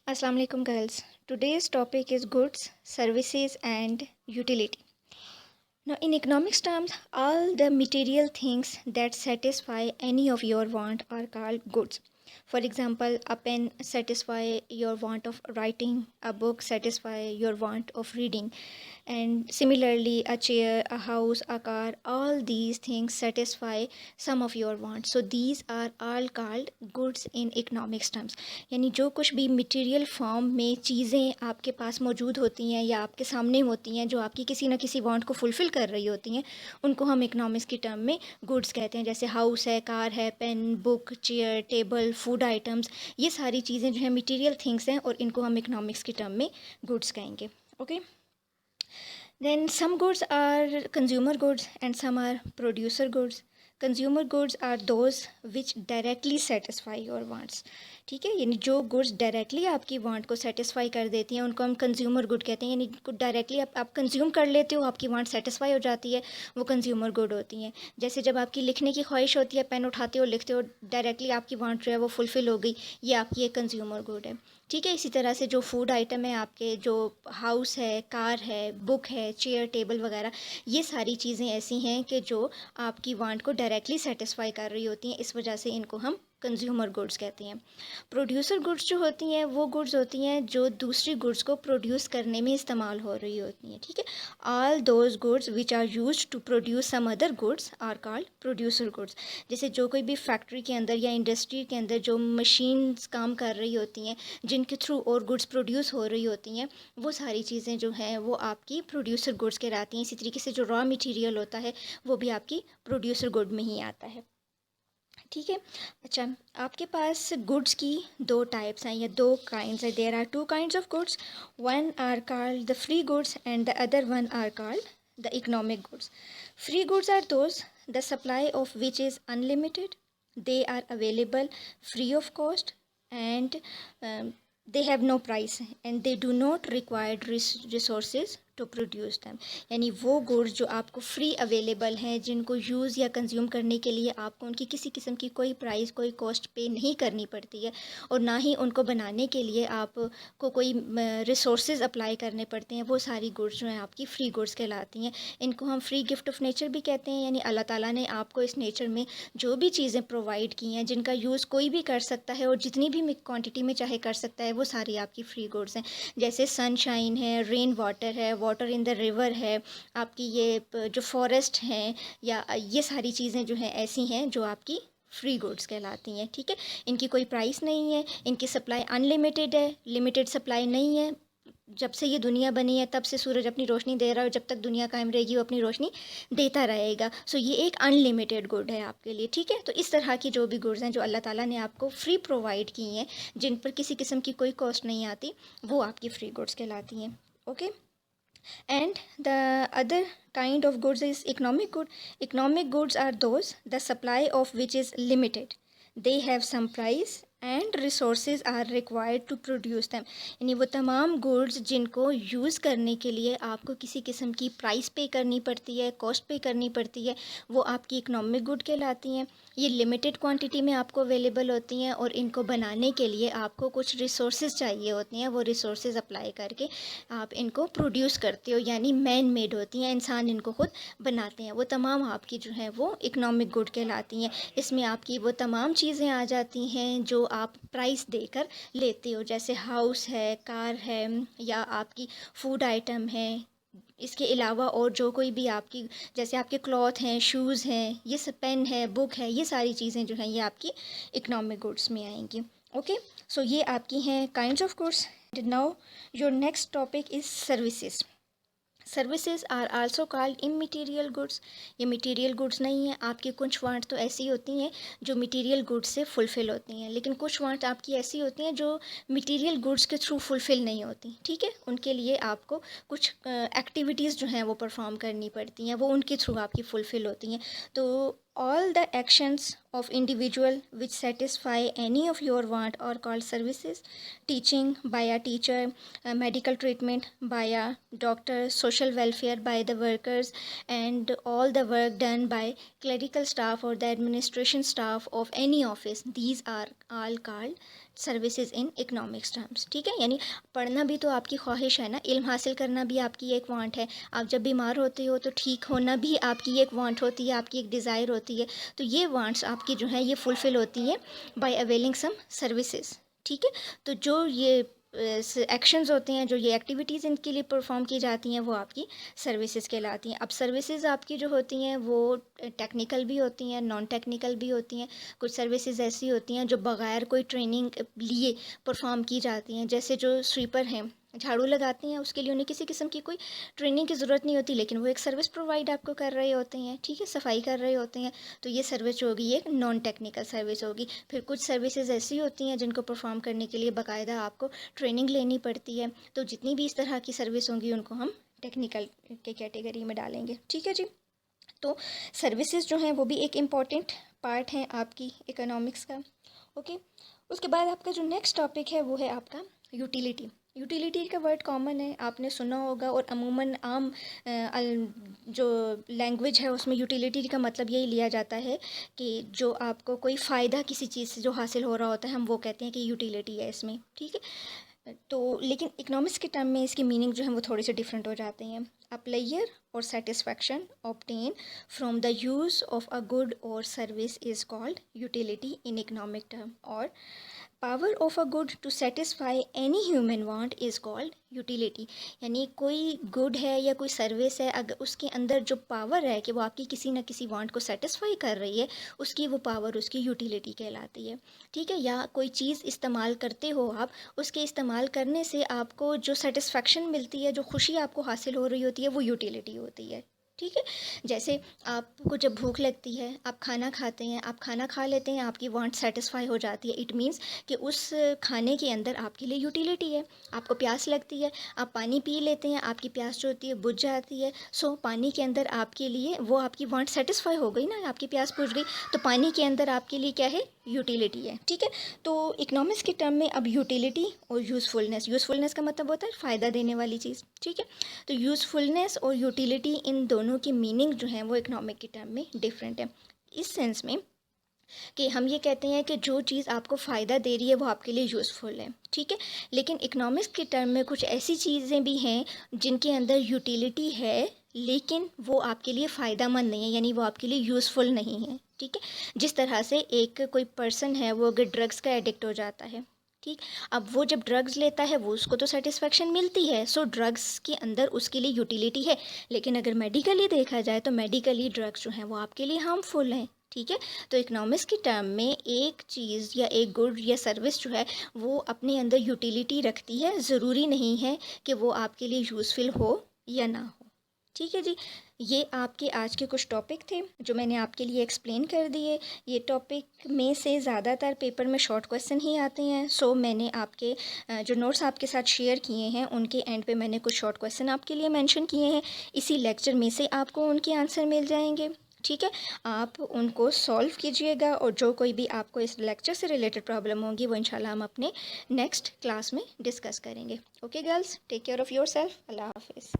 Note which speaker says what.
Speaker 1: Assalamu alaikum girls. Today's topic is goods, services and utility. Now in economics terms, all the material things that satisfy any of your want are called goods. For example, a pen satisfy your want of writing, a book satisfy your want of reading, and similarly a chair, a house, a car, all these things satisfy some of your wants. So these are all called goods in economics terms. यानी जो कुछ भी material form में चीज़ें आपके पास मौजूद होती हैं या आपके सामने होती हैं जो आपकी किसी न किसी वांट को फुलफ़िल कर रही होती हैं, उनको हम इकनॉमिक्स की टर्म में गुड्स कहते हैं. जैसे हाउस है, कार है, pen, book, chair, table, food items, ये सारी चीज़ें जो है मटेरियल थिंग्स हैं और इनको हम इकनॉमिक्स की टर्म में गुड्स कहेंगे. Okay. Then some goods are consumer goods and some are producer goods. Consumer goods are those which directly satisfy your wants. ठीक है, यानी जो गुड्स डायरेक्टली आपकी वांट को सेटिस्फाई कर देती हैं उनको हम कंज्यूमर गुड कहते हैं. यानी डायरेक्टली आप कंज्यूम कर लेते हो, आपकी वांट सेटिस्फाई हो जाती है, वो कंज्यूमर गुड होती हैं. जैसे जब आपकी लिखने की ख्वाहिश होती है, पेन उठाते हो, लिखते हो, डायरेक्टली आपकी वांट जो है वो फुलफ़िल हो गई, ये आपकी एक कंज्यूमर गुड है. ठीक है. इसी तरह से जो फूड आइटम है आपके, जो हाउस है, कार है, बुक है, चेयर, टेबल वगैरह, ये सारी चीज़ें ऐसी हैं कि जो आपकी वांट को डायरेक्टली सेटिस्फाई कर रही होती हैं, इस वजह से इनको हम कंज्यूमर गुड्स कहते हैं. प्रोड्यूसर गुड्स जो होती हैं वो गुड्स होती हैं जो दूसरी गुड्स को प्रोड्यूस करने में इस्तेमाल हो रही होती हैं. ठीक है. All those goods which are used to produce some other goods are called producer goods. जैसे जो कोई भी फैक्ट्री के अंदर या इंडस्ट्री के अंदर जो मशीन्स काम कर रही होती हैं, जिनके थ्रू और गुड्स प्रोड्यूस हो रही होती हैं, वो सारी चीज़ें जो हैं वो आपकी प्रोड्यूसर गुड्स कहलाती हैं. इसी तरीके से जो रॉ मटेरियल होता है वो भी आपकी प्रोड्यूसर गुड में ही आता है. ठीक है. अच्छा, आपके पास गुड्स की दो टाइप्स हैं या दो काइंड्स हैं. There are two kinds of goods. One are called the free goods and the other one are called the economic goods. Free goods are those the supply of which is unlimited. They are available free of cost and they have no price and they do not require resources to produce them. यानी वो goods जो आपको free available हैं, जिनको use या consume करने के लिए आपको उनकी किसी किस्म की कोई प्राइस, कोई कॉस्ट पे नहीं करनी पड़ती है, और ना ही उनको बनाने के लिए आपको कोई रिसोर्सेज अप्लाई करने पड़ते हैं, वो सारी गुड्स जो हैं आपकी फ्री गुड्स कहलाती हैं. इनको हम फ्री गिफ्ट ऑफ नेचर भी कहते हैं. यानी अल्लाह ताला ने आपको इस नेचर में जो भी चीज़ें प्रोवाइड की हैं, जिनका यूज़ कोई भी कर सकता है और जितनी भी क्वांटिटी में चाहे कर सकता है, वो सारी आपकी फ्री गुड्स हैं. जैसे सनशाइन है, रेन वाटर है, वाटर इन द रिवर है, आपकी ये जो फॉरेस्ट हैं, या ये सारी चीज़ें जो हैं ऐसी हैं जो आपकी फ्री गुड्स कहलाती हैं. ठीक है. इनकी कोई प्राइस नहीं है, इनकी सप्लाई अनलिमिटेड है, लिमिटेड सप्लाई नहीं है. जब से ये दुनिया बनी है तब से सूरज अपनी रोशनी दे रहा है, और जब तक दुनिया कायम रहेगी वो अपनी रोशनी देता रहेगा. सो ये एक अनलिमिटेड गुड है आपके लिए. ठीक है. तो इस तरह की जो भी गुड्स हैं जो अल्लाह ताला ने आपको फ्री प्रोवाइड की हैं, जिन पर किसी किस्म की कोई कॉस्ट नहीं आती, वो आपकी फ्री गुड्स कहलाती हैं. Okay. And the other kind of goods is economic good. Economic goods are those the supply of which is limited. They have some price and resources are required to produce them. यानी वो तमाम goods जिनको use करने के लिए आपको किसी किस्म की प्राइस पे करनी पड़ती है, कॉस्ट पे करनी पड़ती है, वो आपकी इकोनॉमिक गुड कहलाती हैं. ये लिमिटेड क्वांटिटी में आपको अवेलेबल होती हैं और इनको बनाने के लिए आपको कुछ रिसोर्सेज चाहिए होती हैं. वो रिसोर्सेज अप्लाई करके आप इनको प्रोड्यूस करते हो, यानी मैन मेड होती हैं, इंसान इनको खुद बनाते हैं. वो तमाम आपकी जो है वो इकोनॉमिक गुड कहलाती हैं. इसमें आपकी वो तमाम चीज़ें आ जाती हैं जो आप प्राइस देकर लेते हो, जैसे हाउस है, कार है, या आपकी फूड आइटम है. इसके अलावा और जो कोई भी आपकी, जैसे आपके क्लॉथ हैं, शूज़ हैं, ये सब, पेन है, बुक है, ये सारी चीज़ें जो हैं ये आपकी इकोनॉमिक गुड्स में आएंगी. ओके. सो ये आपकी हैं kinds of goods. Now your next topic is services. Services are also called immaterial goods. ये मटीरियल गुड्स नहीं है. आपकी कुछ वांट तो ऐसी होती हैं जो मटीरियल गुड्स से फुलफ़िल होती हैं, लेकिन कुछ वांट आपकी ऐसी होती हैं जो मटीरियल गुड्स के थ्रू फुलफ़िल नहीं होती. ठीक है. उनके लिए आपको कुछ एक्टिविटीज़ जो हैं वो परफॉर्म करनी पड़ती हैं, वो उनके थ्रू आपकी फुलफ़िल होती हैं. तो all the actions of individual which satisfy any of your want are called services. Teaching by a teacher, medical treatment by a doctor, social welfare by the workers, and all the work done by clerical staff or the administration staff of any office, these are all called services in economics terms, ठीक है। यानी पढ़ना भी तो आपकी ख्वाहिश है ना, इल्म हासिल करना भी आपकी एक वांट है। आप जब बीमार होते हो तो ठीक होना भी आपकी एक वांट होती है, आपकी एक डिज़ायर होती है। तो ये वांट्स आपकी जो है ये फुलफ़िल होती है बाय अवेलिंग सम सर्विसेज, ठीक है। तो जो ये एक्शंस होते हैं, जो ये एक्टिविटीज़ इनके लिए परफॉर्म की जाती हैं, वो आपकी सर्विसेज कहलाती हैं। अब सर्विसेज आपकी जो होती हैं वो टेक्निकल भी होती हैं, नॉन टेक्निकल भी होती हैं। कुछ सर्विसेज ऐसी होती हैं जो बग़ैर कोई ट्रेनिंग लिए परफॉर्म की जाती हैं, जैसे जो स्वीपर हैं, झाड़ू लगाते हैं, उसके लिए उन्हें किसी किस्म की कोई ट्रेनिंग की ज़रूरत नहीं होती, लेकिन वो एक सर्विस प्रोवाइड आपको कर रहे होते हैं, ठीक है, सफाई कर रहे होते हैं। तो ये सर्विस जो होगी ये एक नॉन टेक्निकल सर्विस होगी। फिर कुछ सर्विसेज ऐसी होती हैं जिनको परफॉर्म करने के लिए बाकायदा आपको ट्रेनिंग लेनी पड़ती है। तो जितनी भी इस तरह की सर्विस होंगी उनको हम टेक्निकल के कैटेगरी में डालेंगे, ठीक है जी। तो सर्विसेज जो हैं वो भी एक इम्पॉर्टेंट पार्ट हैं आपकी इकोनॉमिक्स का, ओके। उसके बाद आपका जो नेक्स्ट टॉपिक है वो है आपका यूटिलिटी। यूटिलिटी का वर्ड कॉमन है, आपने सुना होगा, और अमूमन आम जो लैंग्वेज है उसमें यूटिलिटी का मतलब यही लिया जाता है कि जो आपको कोई फ़ायदा किसी चीज़ से जो हासिल हो रहा होता है, हम वो कहते हैं कि यूटिलिटी है इसमें, ठीक है। तो लेकिन इकोनॉमिक्स के टर्म में इसकी मीनिंग जो है वो थोड़े से डिफरेंट हो जाते हैं। A pleasure or satisfaction obtain from the use of a good or service is called utility in economic term, or power of a good to satisfy any human want is called utility. यानी कोई good है या कोई service है, अगर उसके अंदर जो पावर है कि वो आपकी किसी न किसी वांट को सेटिस्फाई कर रही है, उसकी वो पावर उसकी यूटिलिटी कहलाती है, ठीक है। या कोई चीज़ इस्तेमाल करते हो आप, उसके इस्तेमाल करने से आपको जो सेटिस्फेक्शन मिलती है, जो खुशी आपको हासिल हो रही होती है, वो यूटिलिटी होती है, ठीक है। जैसे आपको जब भूख लगती है, आप खाना खाते हैं, आप खाना खा लेते हैं, आपकी वांट सेटिस्फाई हो जाती है, इट मीन्स कि उस खाने के अंदर आपके लिए यूटिलिटी है। आपको प्यास लगती है, आप पानी पी लेते हैं, आपकी प्यास जो होती है बुझ जाती है। सो पानी के अंदर आपके लिए वो आपकी वांट सेटिस्फाई हो गई ना, आपकी प्यास बुझ गई, तो पानी के अंदर आपके लिए क्या है, यूटिलिटी है, ठीक है। तो इकोनॉमिक्स के टर्म में अब यूटिलिटी और यूज़फुलनेस का मतलब होता है फ़ायदा देने वाली चीज़, ठीक है। तो यूज़फुलनेस और यूटिलिटी, इन दोनों की मीनिंग जो है वो इकोनॉमिक के टर्म में डिफरेंट है, इस सेंस में कि हम ये कहते हैं कि जो चीज़ आपको फ़ायदा दे रही है वो आपके लिए यूज़फुल है, ठीक है। लेकिन इकोनॉमिक्स के टर्म में कुछ ऐसी चीज़ें भी हैं जिनके अंदर यूटिलिटी है, लेकिन वो आपके लिए फ़ायदा मंद नहीं है, यानी वो आपके लिए यूज़फुल नहीं है, ठीक है। जिस तरह से एक कोई पर्सन है, वो अगर ड्रग्स का एडिक्ट हो जाता है, ठीक, अब वो जब ड्रग्स लेता है वो उसको तो सेटिस्फेक्शन मिलती है, सो ड्रग्स के अंदर उसके लिए यूटिलिटी है। लेकिन अगर मेडिकली देखा जाए तो मेडिकली ड्रग्स जो हैं वो आपके लिए हार्मफुल हैं, ठीक है। तो इकोनॉमिक्स की टर्म में एक चीज़ या एक गुड या सर्विस जो है वो अपने अंदर यूटिलिटी रखती है, ज़रूरी नहीं है कि वो आपके लिए यूज़फुल हो या ना हो, ठीक है जी। ये आपके आज के कुछ टॉपिक थे जो मैंने आपके लिए एक्सप्लेन कर दिए। ये टॉपिक में से ज़्यादातर पेपर में शॉर्ट क्वेश्चन ही आते हैं, सो मैंने आपके जो नोट्स आपके साथ शेयर किए हैं उनके एंड पे मैंने कुछ शॉर्ट क्वेश्चन आपके लिए मेंशन किए हैं। इसी लेक्चर में से आपको उनके आंसर मिल जाएंगे, ठीक है। आप उनको सॉल्व कीजिएगा, और जो कोई भी आपको इस लेक्चर से रिलेटेड प्रॉब्लम होगी वो इंशाल्लाह हम अपने नेक्स्ट क्लास में डिस्कस करेंगे। Okay girls, take care of yourself. Allah हाफिज़।